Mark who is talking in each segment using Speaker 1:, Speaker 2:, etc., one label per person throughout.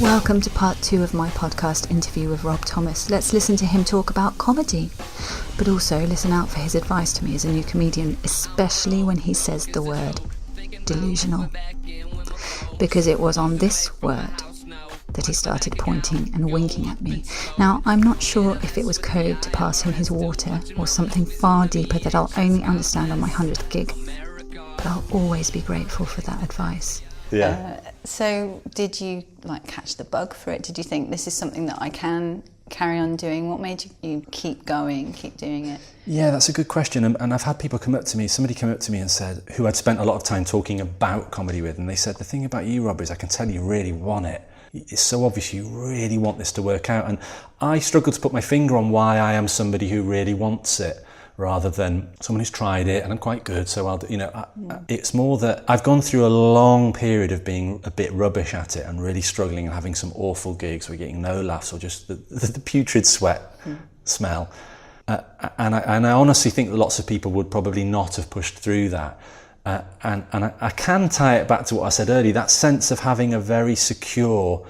Speaker 1: Welcome to part 2 of my podcast interview with Rob Thomas. Let's listen to him talk about comedy, but also listen out for his advice to me as a new comedian, especially when he says the word delusional. Because it was on this word that he started pointing and winking at me. Now, I'm not sure if it was code to pass him his water or something far deeper that I'll only understand on my 100th gig, but I'll always be grateful for that advice.
Speaker 2: Yeah. So did you catch the bug for it? Did you think this is something that I can carry on doing? What made you keep going, keep doing it?
Speaker 3: Yeah, that's a good question. And I've had people come up to me, somebody came up to me and said, who I'd spent a lot of time talking about comedy with, and they said, the thing about you, Rob, is I can tell you really want it. It's so obvious you really want this to work out. And I struggle to put my finger on why I am somebody who really wants it, rather than someone who's tried it and I'm quite good, so I'll, it's more that I've gone through a long period of being a bit rubbish at it and really struggling and having some awful gigs where getting no laughs or just the putrid sweat smell. And I honestly think that lots of people would probably not have pushed through that. And I can tie it back to what I said earlier, that sense of having a very secure,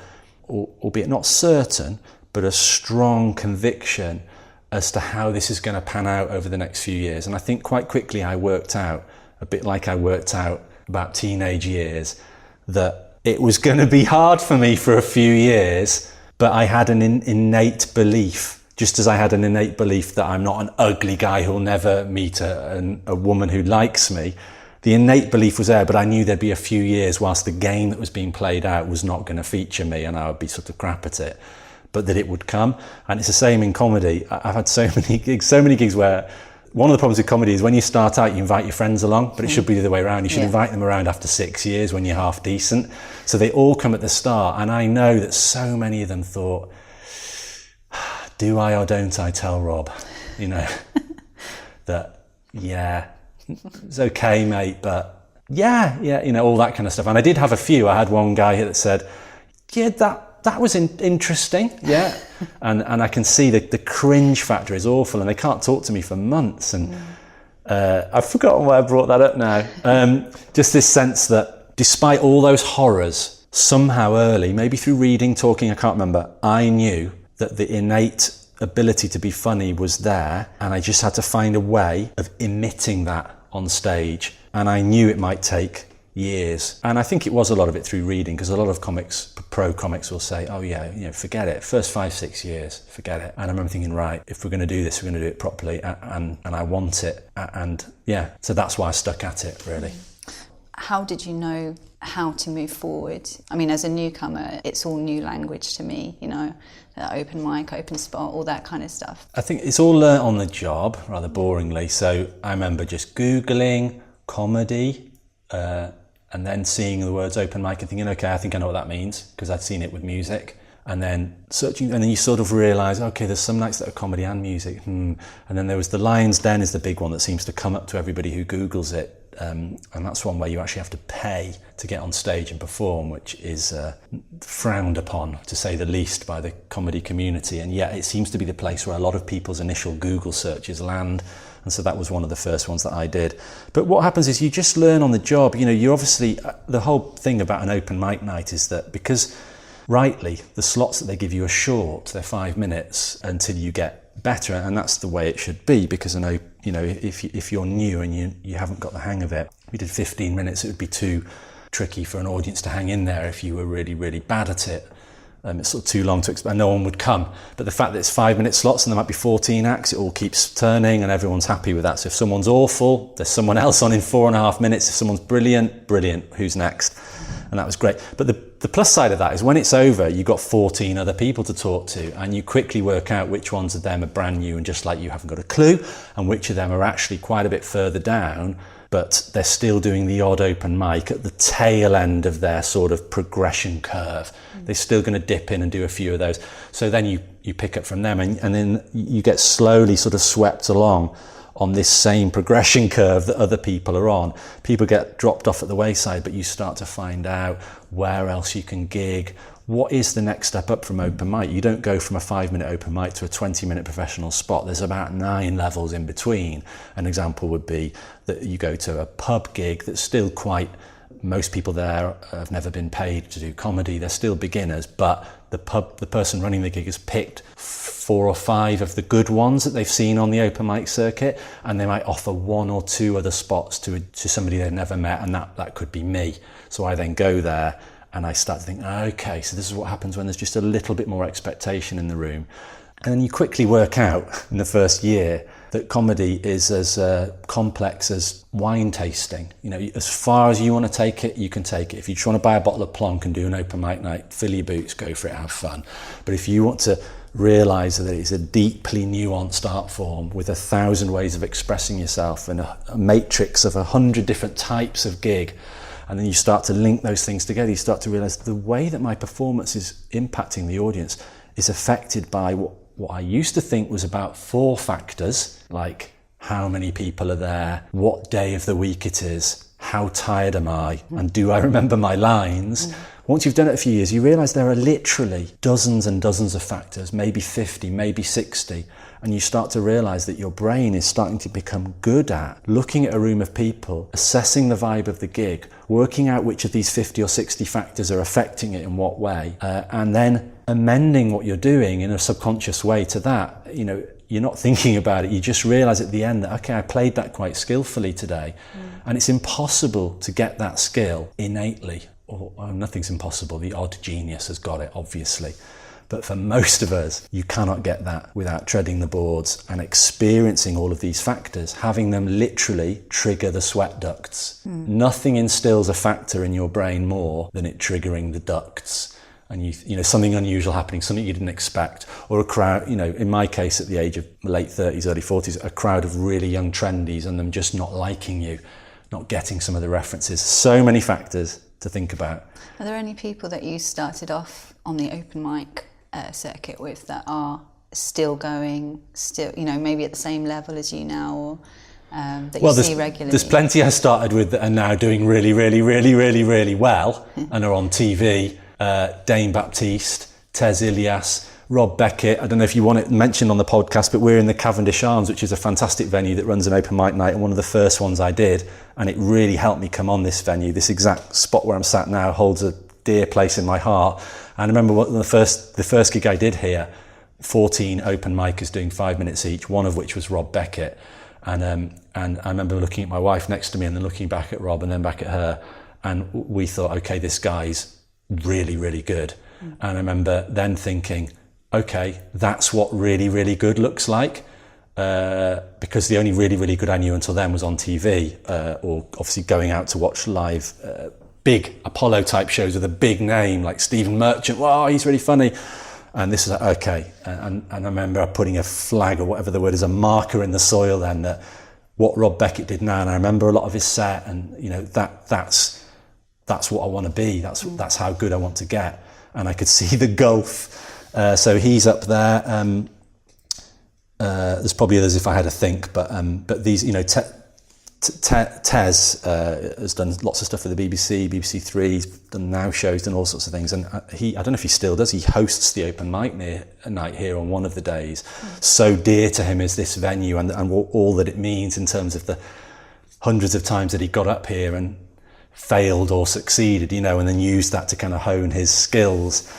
Speaker 3: albeit not certain, but a strong conviction as to how this is going to pan out over the next few years. And I think quite quickly I worked out, a bit like I worked out about teenage years, that it was going to be hard for me for a few years, but I had an innate belief, just as I had an innate belief that I'm not an ugly guy who'll never meet a woman who likes me. The innate belief was there, but I knew there'd be a few years whilst the game that was being played out was not going to feature me and I would be sort of crap at it, but that it would come. And it's the same in comedy. I've had so many gigs where one of the problems with comedy is when you start out, you invite your friends along, but it should be the other way around. You should invite them around after 6 years when you're half decent. So they all come at the start. And I know that so many of them thought, do I or don't I tell Rob, that, yeah, it's okay, mate, but yeah, all that kind of stuff. And I did have a few. I had one guy that said, yeah, that was interesting, yeah. and I can see the cringe factor is awful, and they can't talk to me for months. And I've forgotten why I brought that up now. Just this sense that despite all those horrors, somehow early, maybe through reading, talking, I can't remember, I knew that the innate ability to be funny was there, and I just had to find a way of emitting that on stage. And I knew it might take years. And I think it was a lot of it through reading, because a lot of pro comics will say, oh yeah, forget it. First 5-6 years, forget it. And I remember thinking, right, if we're going to do this, we're going to do it properly. And I want it. And yeah, so that's why I stuck at it, really.
Speaker 2: How did you know how to move forward? I mean, as a newcomer, it's all new language to me, open mic, open spot, all that kind of stuff.
Speaker 3: I think it's all learnt on the job, rather boringly. So I remember just Googling comedy, and then seeing the words open mic and thinking, okay, I think I know what that means, because I'd seen it with music. And then searching, and then you sort of realise, okay, there's some nights that are comedy and music. And then there was the Lion's Den is the big one that seems to come up to everybody who Googles it. And that's one where you actually have to pay to get on stage and perform, which is frowned upon, to say the least, by the comedy community. And yet it seems to be the place where a lot of people's initial Google searches land. And so that was one of the first ones that I did. But what happens is you just learn on the job. You obviously, the whole thing about an open mic night is that because rightly, the slots that they give you are short, they're 5 minutes until you get better, and that's the way it should be, because if you're new and you haven't got the hang of it, if you did 15 minutes, it would be too tricky for an audience to hang in there if you were really, really bad at it. It's sort of too long to expect, no one would come. But the fact that it's 5-minute slots and there might be 14 acts, it all keeps turning and everyone's happy with that. So if someone's awful, there's someone else on in 4.5 minutes. If someone's brilliant, who's next? And that was great. But the plus side of that is when it's over, you've got 14 other people to talk to, and you quickly work out which ones of them are brand new and just like you haven't got a clue, and which of them are actually quite a bit further down, but they're still doing the odd open mic at the tail end of their sort of progression curve. They're still going to dip in and do a few of those. So then you pick up from them, and then you get slowly sort of swept along on this same progression curve that other people are on. People get dropped off at the wayside, but you start to find out where else you can gig. What is the next step up from open mic? You don't go from a 5-minute open mic to a 20-minute professional spot. There's about 9 levels in between. An example would be that you go to a pub gig that's still quite Most people there have never been paid to do comedy. They're still beginners, but the person running the gig has picked 4 or 5 of the good ones that they've seen on the open mic circuit, and they might offer 1 or 2 other spots to somebody they've never met, and that could be me. So I then go there and I start to think, okay, so this is what happens when there's just a little bit more expectation in the room. And then you quickly work out in the first year that comedy is as complex as wine tasting. You know, as far as you want to take it, you can take it. If you just want to buy a bottle of Plonk and do an open mic night, fill your boots, go for it, have fun. But if you want to realise that it's a deeply nuanced art form with 1,000 ways of expressing yourself and a matrix of 100 different types of gig, and then you start to link those things together, you start to realise the way that my performance is impacting the audience is affected by what I used to think was about 4 factors, like how many people are there, what day of the week it is, how tired am I, and do I remember my lines? Once you've done it a few years, you realise there are literally dozens and dozens of factors, maybe 50, maybe 60, and you start to realise that your brain is starting to become good at looking at a room of people, assessing the vibe of the gig, working out which of these 50 or 60 factors are affecting it in what way, and then amending what you're doing in a subconscious way to that. You know, you're not thinking about it, you just realise at the end that, okay, I played that quite skillfully today. And it's impossible to get that skill innately, or nothing's impossible, the odd genius has got it, obviously. But for most of us, you cannot get that without treading the boards and experiencing all of these factors, having them literally trigger the sweat ducts. Nothing instills a factor in your brain more than it triggering the ducts. And you know, something unusual happening, something you didn't expect, or a crowd, you know, in my case at the age of late 30s, early 40s, a crowd of really young trendies and them just not liking you, not getting some of the references. So many factors to think about.
Speaker 2: Are there any people that you started off on the open mic circuit with that are still going, still, you know, maybe at the same level as you now, or that you see regularly?
Speaker 3: There's plenty I started with that are now doing really, really, really, really, really well and are on TV. Dane Baptiste, Tez Ilias, Rob Beckett. I don't know if you want it mentioned on the podcast, but we're in the Cavendish Arms, which is a fantastic venue that runs an open mic night, and one of the first ones I did, and it really helped me come on this venue. This exact spot where I'm sat now holds a dear place in my heart. And I remember the first gig I did here, 14 open micers doing 5 minutes each, one of which was Rob Beckett. And I remember looking at my wife next to me and then looking back at Rob and then back at her, and we thought, okay, this guy's really, really good. And I remember then thinking, okay, that's what really, really good looks like, because the only really, really good I knew until then was on TV, or obviously going out to watch live big Apollo type shows with a big name like Stephen Merchant. Wow, he's really funny. And this is like, okay. And I remember putting a flag, or whatever the word is, a marker in the soil then, that what Rob Beckett did now. And I remember a lot of his set, and you know, that's what I want to be. That's how good I want to get. And I could see the gulf. So he's up there. There's probably others if I had to think, but these, you know, Tez has done lots of stuff for the BBC, BBC Three. He's done now shows, done all sorts of things. And I don't know if he still does. He hosts the open mic night here on one of the days. So dear to him is this venue and all that it means in terms of the hundreds of times that he got up here and failed or succeeded, you know, and then used that to kind of hone his skills.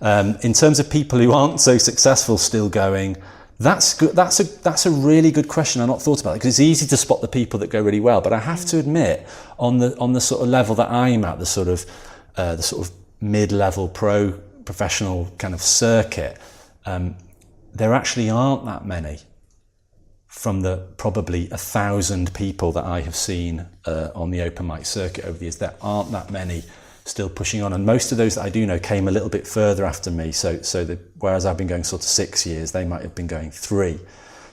Speaker 3: In terms of people who aren't so successful still going, that's good. That's a really good question. I've not thought about it, because it's easy to spot the people that go really well. But I have to admit, on the sort of level that I'm at, the sort of mid-level professional kind of circuit, there actually aren't that many. From the probably 1,000 people that I have seen on the open mic circuit over the years, there aren't that many still pushing on, and most of those that I do know came a little bit further after me. So whereas I've been going sort of 6 years, they might have been going 3.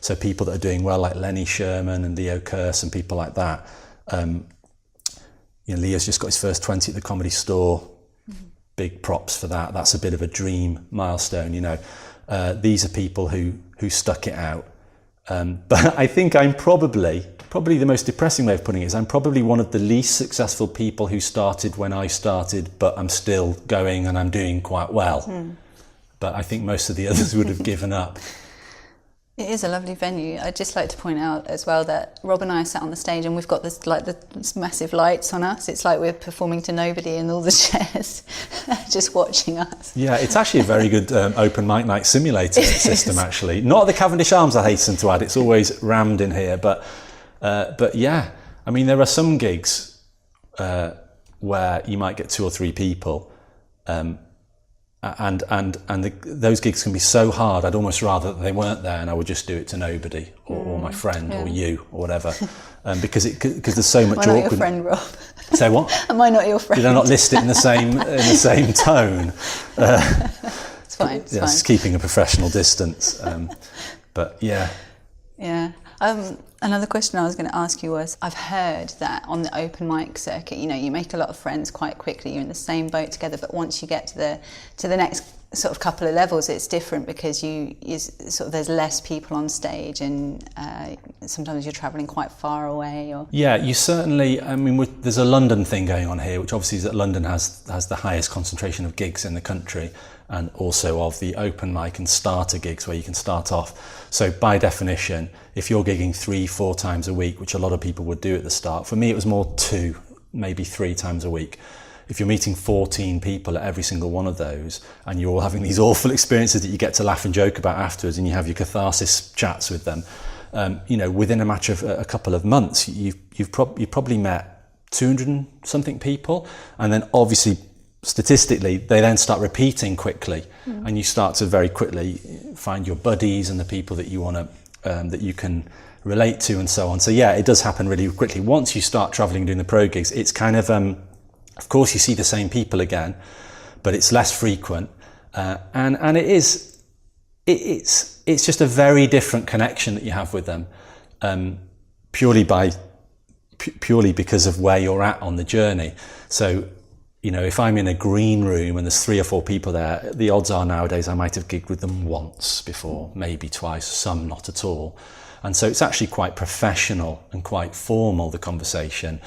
Speaker 3: So people that are doing well, like Lenny Sherman and Leo Kearse and people like that. You know, Leo's just got his first 20 at the Comedy Store. Big props for that. That's a bit of a dream milestone. You know, these are people who stuck it out. But I think I'm probably the most depressing way of putting it is I'm probably one of the least successful people who started when I started, but I'm still going and I'm doing quite well. But I think most of the others would have given up.
Speaker 2: It is a lovely venue. I'd just like to point out as well that Rob and I are sat on the stage and we've got this massive lights on us. It's like we're performing to nobody in all the chairs just watching us.
Speaker 3: Yeah, it's actually a very good open mic night simulator system, actually. Not at the Cavendish Arms, I hasten to add. It's always rammed in here. But yeah, I mean, there are some gigs where you might get 2 or 3 people, those gigs can be so hard. I'd almost rather that they weren't there, and I would just do it to nobody or my friend or you or whatever, because there's so much awkward.
Speaker 2: Am I not your friend, Rob?
Speaker 3: Say what?
Speaker 2: Am I not your friend?
Speaker 3: Did I not list it in the same tone?
Speaker 2: It's fine. It's fine.
Speaker 3: It's keeping a professional distance. But yeah.
Speaker 2: Yeah. Another question I was going to ask you was, I've heard that on the open mic circuit, you make a lot of friends quite quickly. You're in the same boat together, but once you get to the next sort of couple of levels, it's different because there's less people on stage, and sometimes you're travelling quite far away.
Speaker 3: Yeah, you certainly. I mean, there's a London thing going on here, which obviously is that London has the highest concentration of gigs in the country, and also of the open mic and starter gigs where you can start off. So by definition, if you're gigging 3-4 times a week, which a lot of people would do at the start, for me it was more 2, maybe 3 times a week. If you're meeting 14 people at every single one of those, and you're all having these awful experiences that you get to laugh and joke about afterwards, and you have your catharsis chats with them, within a match of a couple of months, you've probably met 200 and something people, and then obviously statistically they then start repeating quickly, and you start to very quickly find your buddies and the people that you want to that you can relate to, and so on. So yeah, it does happen really quickly. Once you start traveling doing the pro gigs, it's kind of course you see the same people again, but it's less frequent, and it's just a very different connection that you have with them, purely because of where you're at on the journey. So if I'm in a green room and there's 3 or 4 people there, the odds are nowadays I might have gigged with them once before, maybe twice, some not at all. And so it's actually quite professional and quite formal, the conversation.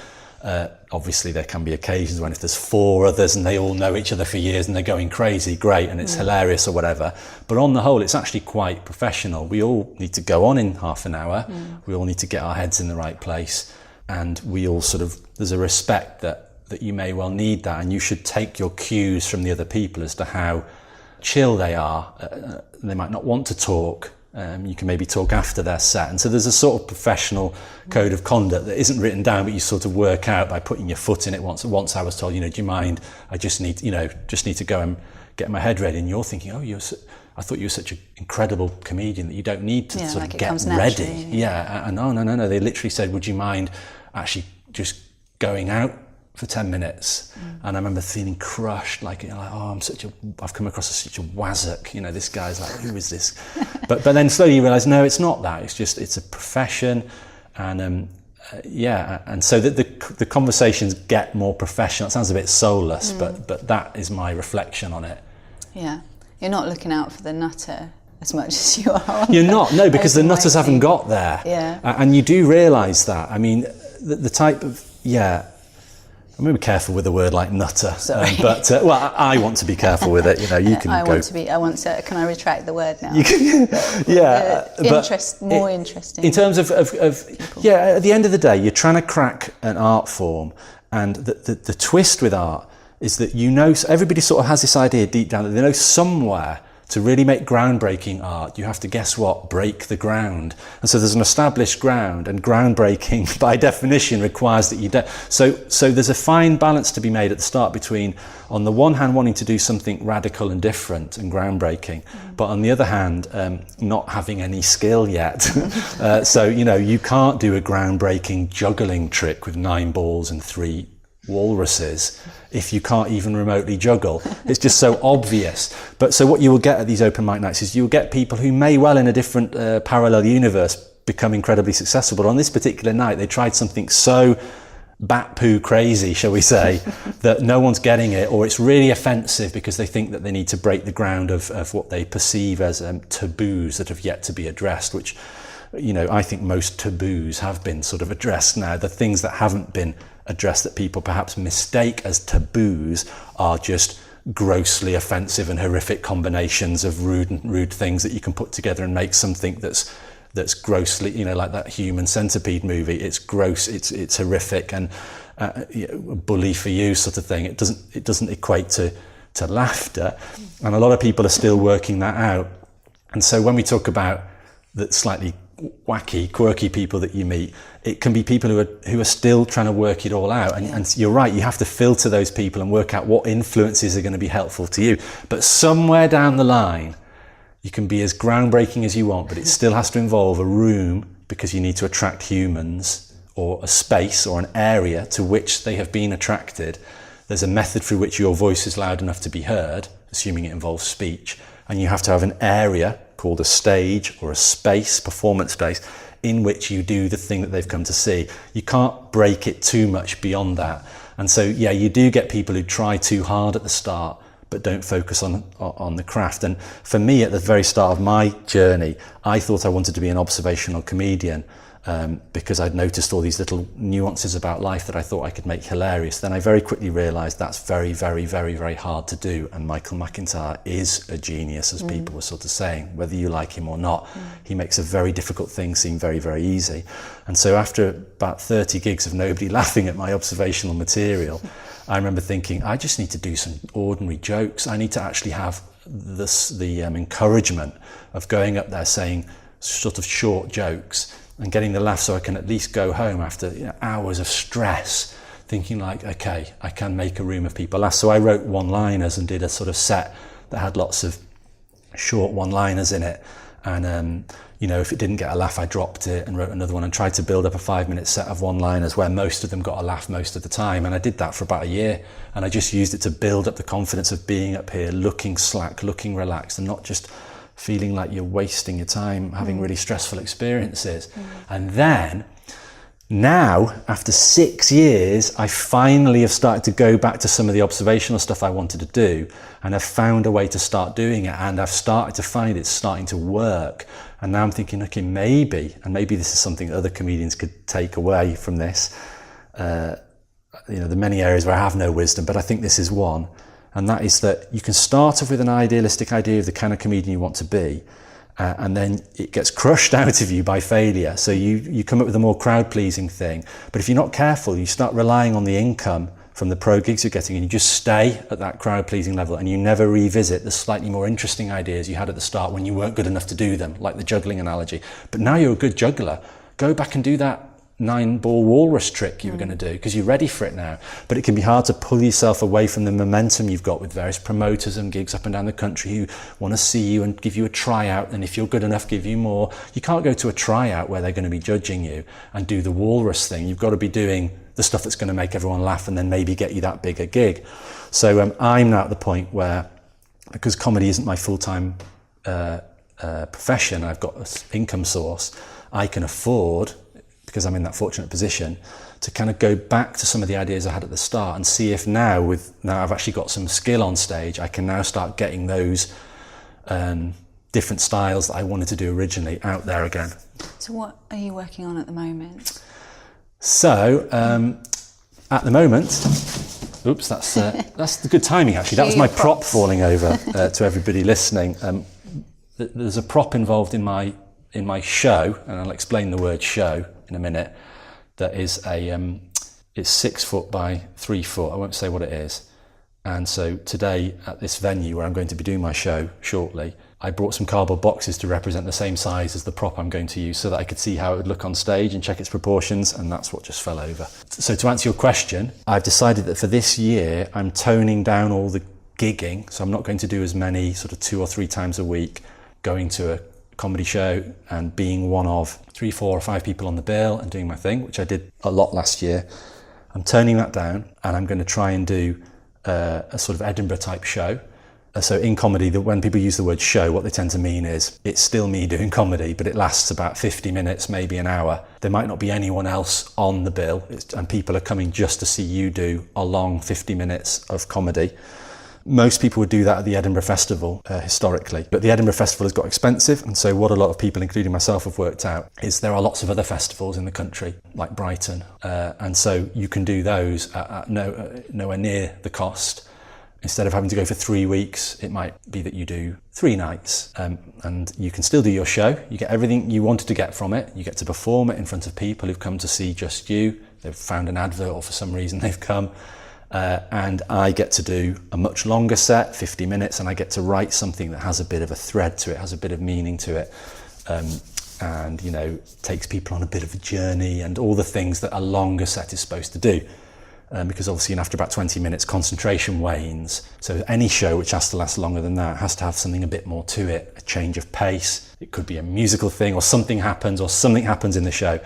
Speaker 3: Obviously there can be occasions when if there's 4 others and they all know each other for years and they're going crazy, great, and it's hilarious or whatever. But on the whole, it's actually quite professional. We all need to go on in half an hour. We all need to get our heads in the right place. And we all there's a respect that you may well need that, and you should take your cues from the other people as to how chill they are. They might not want to talk. You can maybe talk after their set, and so there's a sort of professional code of conduct that isn't written down, but you sort of work out by putting your foot in it. Once I was told, do you mind? I just need to go and get my head ready. And you're thinking, I thought you were such an incredible comedian that you don't need to sort of get ready. Yeah, and no. They literally said, would you mind actually just going out for 10 minutes? And I remember feeling crushed, I've come across as such a wazzock, this guy's like, who is this? but then slowly you realise, no, it's not that, it's a profession, and and so the conversations get more professional. It sounds a bit soulless, but that is my reflection on it.
Speaker 2: Yeah, you're not looking out for the nutter as much as you are.
Speaker 3: You're not, no, because the nutters haven't got there.
Speaker 2: Yeah.
Speaker 3: And you do realise that. I mean, the type of, I'm going to be careful with a word like nutter, but I want to be careful with it. You can go.
Speaker 2: Can I retract the word now?
Speaker 3: You can,
Speaker 2: more interesting.
Speaker 3: In terms of at the end of the day, you're trying to crack an art form, and the twist with art is that everybody sort of has this idea deep down that they know somewhere to really make groundbreaking art, you have to, guess what, break the ground. And so there's an established ground, and groundbreaking by definition requires that you don't. So there's a fine balance to be made at the start between, on the one hand, wanting to do something radical and different and groundbreaking, but on the other hand, not having any skill yet. So, you can't do a groundbreaking juggling trick with 9 balls and 3 walruses if you can't even remotely juggle. It's just so obvious. But so what you will get at these open mic nights is you'll get people who may well in a different parallel universe become incredibly successful, but on this particular night they tried something so bat poo crazy, shall we say, that no one's getting it, or it's really offensive because they think that they need to break the ground of what they perceive as taboos that have yet to be addressed, which I think most taboos have been sort of addressed now. The things that haven't been addressed that people perhaps mistake as taboos are just grossly offensive and horrific combinations of rude things that you can put together and make something that's grossly, you know, like that Human Centipede movie. It's gross, it's horrific, and bully for you sort of thing. It doesn't equate to laughter, and a lot of people are still working that out. And so when we talk about the slightly wacky, quirky people that you meet, it can be people who are still trying to work it all out. And you're right, you have to filter those people and work out what influences are going to be helpful to you. But somewhere down the line, you can be as groundbreaking as you want, but it still has to involve a room, because you need to attract humans, or a space or an area to which they have been attracted. There's a method through which your voice is loud enough to be heard, assuming it involves speech. And you have to have an area called a stage or a space, performance space, in which you do the thing that they've come to see. You can't break it too much beyond that. And so, yeah, you do get people who try too hard at the start, but don't focus on the craft. And for me, at the very start of my journey, I thought I wanted to be an observational comedian, because I'd noticed all these little nuances about life that I thought I could make hilarious. Then I very quickly realised that's very, very, very, very hard to do. And Michael McIntyre is a genius, as people were sort of saying, whether you like him or not. He makes a very difficult thing seem very, very easy. And so after about 30 gigs of nobody laughing at my observational material, I remember thinking, I just need to do some ordinary jokes. I need to actually have the encouragement of going up there saying sort of short jokes and getting the laugh, so I can at least go home after hours of stress thinking like, okay, I can make a room of people laugh. So I wrote one-liners and did a sort of set that had lots of short one-liners in it. And, if it didn't get a laugh, I dropped it and wrote another one and tried to build up a 5-minute set of one-liners where most of them got a laugh most of the time. And I did that for about a year. And I just used it to build up the confidence of being up here, looking slack, looking relaxed, and not just feeling like you're wasting your time having really stressful experiences. And then, now, after 6 years, I finally have started to go back to some of the observational stuff I wanted to do, and I've found a way to start doing it, and I've started to find it's starting to work. And now I'm thinking, okay, maybe this is something other comedians could take away from this. The many areas where I have no wisdom, but I think this is one. And that is that you can start off with an idealistic idea of the kind of comedian you want to be, and then it gets crushed out of you by failure. So you come up with a more crowd-pleasing thing. But if you're not careful, you start relying on the income from the pro gigs you're getting, and you just stay at that crowd-pleasing level, and you never revisit the slightly more interesting ideas you had at the start when you weren't good enough to do them, like the juggling analogy. But now you're a good juggler. Go back and do that 9-ball walrus trick you were going to do, because you're ready for it now. But it can be hard to pull yourself away from the momentum you've got with various promoters and gigs up and down the country who want to see you and give you a tryout, and if you're good enough, give you more. You can't go to a tryout where they're going to be judging you and do the walrus thing. You've got to be doing the stuff that's going to make everyone laugh and then maybe get you that bigger gig. So I'm now at the point where, because comedy isn't my full-time profession, I've got an income source, I can afford, because I'm in that fortunate position, to kind of go back to some of the ideas I had at the start and see if now I've actually got some skill on stage, I can now start getting those different styles that I wanted to do originally out there again.
Speaker 2: So what are you working on at the moment?
Speaker 3: So at the moment, oops, that's the good timing actually. That was my prop falling over to everybody listening. There's a prop involved in my show, and I'll explain the word show in a minute. That is it's 6 foot by 3 foot. I won't say what it is. And so today at this venue where I'm going to be doing my show shortly, I brought some cardboard boxes to represent the same size as the prop I'm going to use, so that I could see how it would look on stage and check its proportions, and that's what just fell over. So to answer your question, I've decided that for this year I'm toning down all the gigging, so I'm not going to do as many, sort of 2 or 3 times a week, going to a comedy show and being one of 3, 4 or 5 people on the bill and doing my thing, which I did a lot last year. I'm toning that down, and I'm going to try and do a sort of Edinburgh type show. So in comedy, when people use the word show, what they tend to mean is it's still me doing comedy, but it lasts about 50 minutes, maybe an hour. There might not be anyone else on the bill, and people are coming just to see you do a long 50 minutes of comedy. Most people would do that at the Edinburgh Festival historically, but the Edinburgh Festival has got expensive, and so what a lot of people, including myself, have worked out is there are lots of other festivals in the country, like Brighton, and so you can do those at nowhere near the cost. instead of having to go for 3 weeks, it might be that you do 3 nights, and you can still do your show. You get everything you wanted to get from it. You get to perform it in front of people who've come to see just you. They've found an advert, or for some reason they've come. And I get to do a much longer set, 50 minutes, and I get to write something that has a bit of a thread to it, has a bit of meaning to it, and, you know, takes people on a bit of a journey and all the things that a longer set is supposed to do. Because obviously, after about 20 minutes, concentration wanes. So any show which has to last longer than that has to have something a bit more to it, a change of pace. It could be a musical thing, or something happens in the show.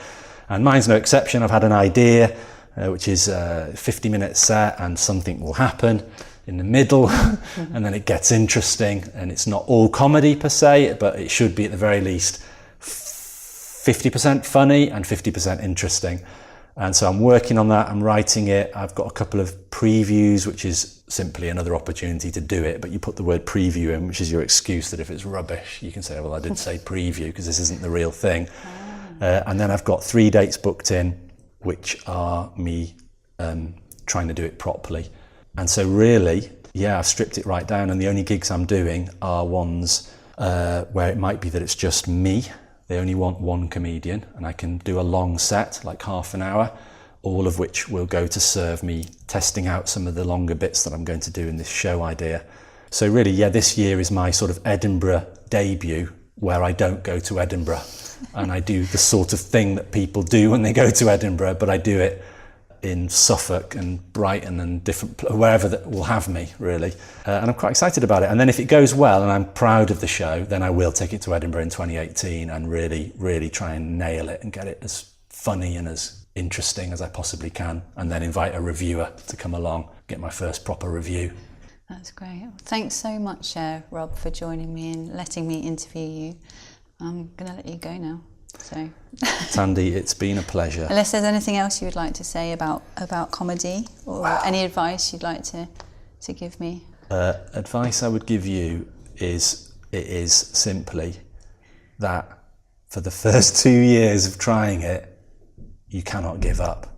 Speaker 3: And mine's no exception. I've had an idea, which is a 50-minute set, and something will happen in the middle, and then it gets interesting. And it's not all comedy per se, but it should be at the very least 50% funny and 50% interesting. And so I'm working on that, I'm writing it. I've got a couple of previews, which is simply another opportunity to do it, but you put the word preview in, which is your excuse that if it's rubbish, you can say, well, I did say preview because this isn't the real thing. And then I've got 3 dates booked in, which are me trying to do it properly. And so really, yeah, I've stripped it right down, and the only gigs I'm doing are ones where it might be that it's just me. They only want 1 comedian, and I can do a long set, like half an hour, all of which will go to serve me testing out some of the longer bits that I'm going to do in this show idea. So really, yeah, this year is my sort of Edinburgh debut, where I don't go to Edinburgh, and I do the sort of thing that people do when they go to Edinburgh, but I do it in Suffolk and Brighton and wherever that will have me, really. And I'm quite excited about it. And then if it goes well and I'm proud of the show, then I will take it to Edinburgh in 2018 and really, really try and nail it and get it as funny and as interesting as I possibly can, and then invite a reviewer to come along, get my first proper review.
Speaker 2: That's great. Thanks so much, Rob, for joining me and letting me interview you. I'm going to let you go now. So,
Speaker 3: Tandy, it's been a pleasure.
Speaker 2: Unless there's anything else you would like to say about comedy, or any advice you'd like to give me.
Speaker 3: Advice I would give you is simply that for the first 2 years of trying it, you cannot give up,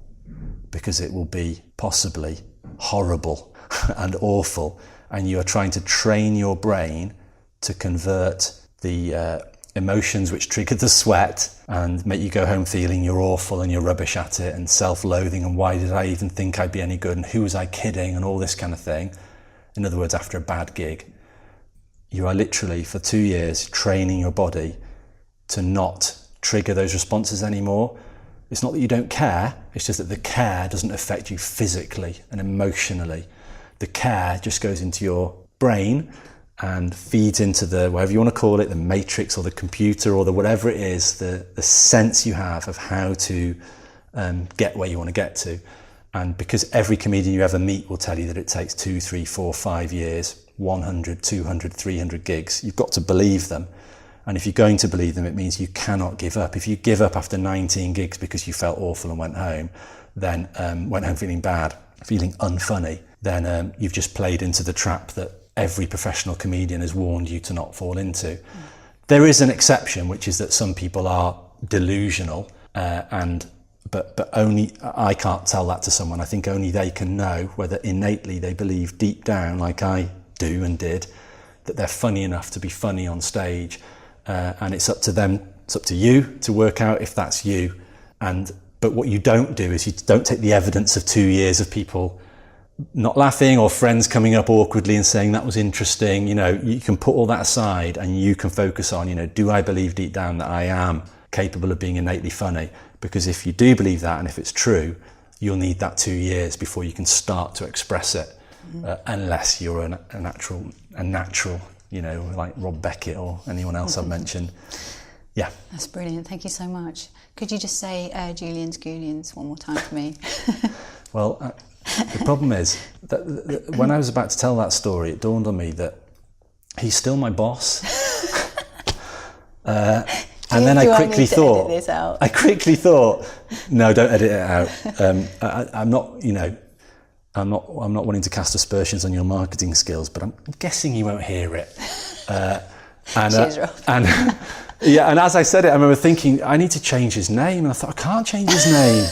Speaker 3: because it will be possibly horrible and awful, and you are trying to train your brain to convert the emotions which trigger the sweat and make you go home feeling you're awful and you're rubbish at it, and self-loathing, and why did I even think I'd be any good, and who was I kidding, and all this kind of thing. In other words, after a bad gig, you are literally for 2 years training your body to not trigger those responses anymore. It's not that you don't care, it's just that the care doesn't affect you physically and emotionally. The care just goes into your brain and feeds into the, whatever you want to call it, the matrix or the computer or the whatever it is, the sense you have of how to get where you want to get to. And because every comedian you ever meet will tell you that it takes 2, 3, 4, 5 years, 100, 200, 300 gigs, you've got to believe them. And if you're going to believe them, it means you cannot give up. If you give up after 19 gigs because you felt awful and went home, then went home feeling bad, feeling unfunny, then you've just played into the trap that every professional comedian has warned you to not fall into. There is an exception, which is that some people are delusional, but only I can't tell that to someone. I think only they can know whether innately they believe deep down, like I do and did, that they're funny enough to be funny on stage, and it's up to them, it's up to you to work out if that's you. But what you don't do is you don't take the evidence of 2 years of people not laughing or friends coming up awkwardly and saying that was interesting. You know, you can put all that aside and you can focus on, you know, do I believe deep down that I am capable of being innately funny? Because if you do believe that, and if it's true, you'll need that 2 years before you can start to express it, unless you're a natural, you know, like Rob Beckett or anyone else I've mentioned. Yeah.
Speaker 2: That's brilliant. Thank you so much. Could you just say Julian's Goolians one more time for me?
Speaker 3: Well, the problem is that when I was about to tell that story, it dawned on me that he's still my boss. And then I quickly thought, no, don't edit it out. I'm not, you know, I'm not wanting to cast aspersions on your marketing skills, but I'm guessing you won't hear it.
Speaker 2: Cheers, Rob.
Speaker 3: Yeah, and as I said it, I remember thinking, I need to change his name, and I thought, I can't change his name.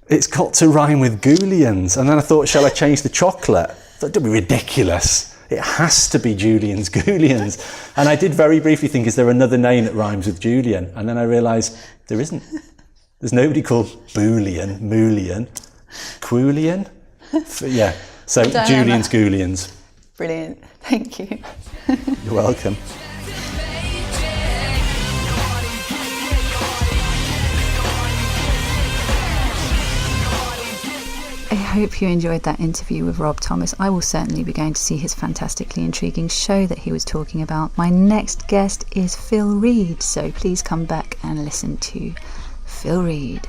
Speaker 3: It's got to rhyme with Goolians. And then I thought, shall I change the chocolate? That'd be ridiculous. It has to be Julian's Goulians. And I did very briefly think, is there another name that rhymes with Julian? And then I realised there isn't. There's nobody called Boolean, Moolian, Quulian. Yeah, so Julian's Goulians.
Speaker 2: Brilliant. Thank you.
Speaker 3: You're welcome.
Speaker 1: I hope you enjoyed that interview with Rob Thomas. I will certainly be going to see his fantastically intriguing show that he was talking about. My next guest is Phil Reed, so please come back and listen to Phil Reed.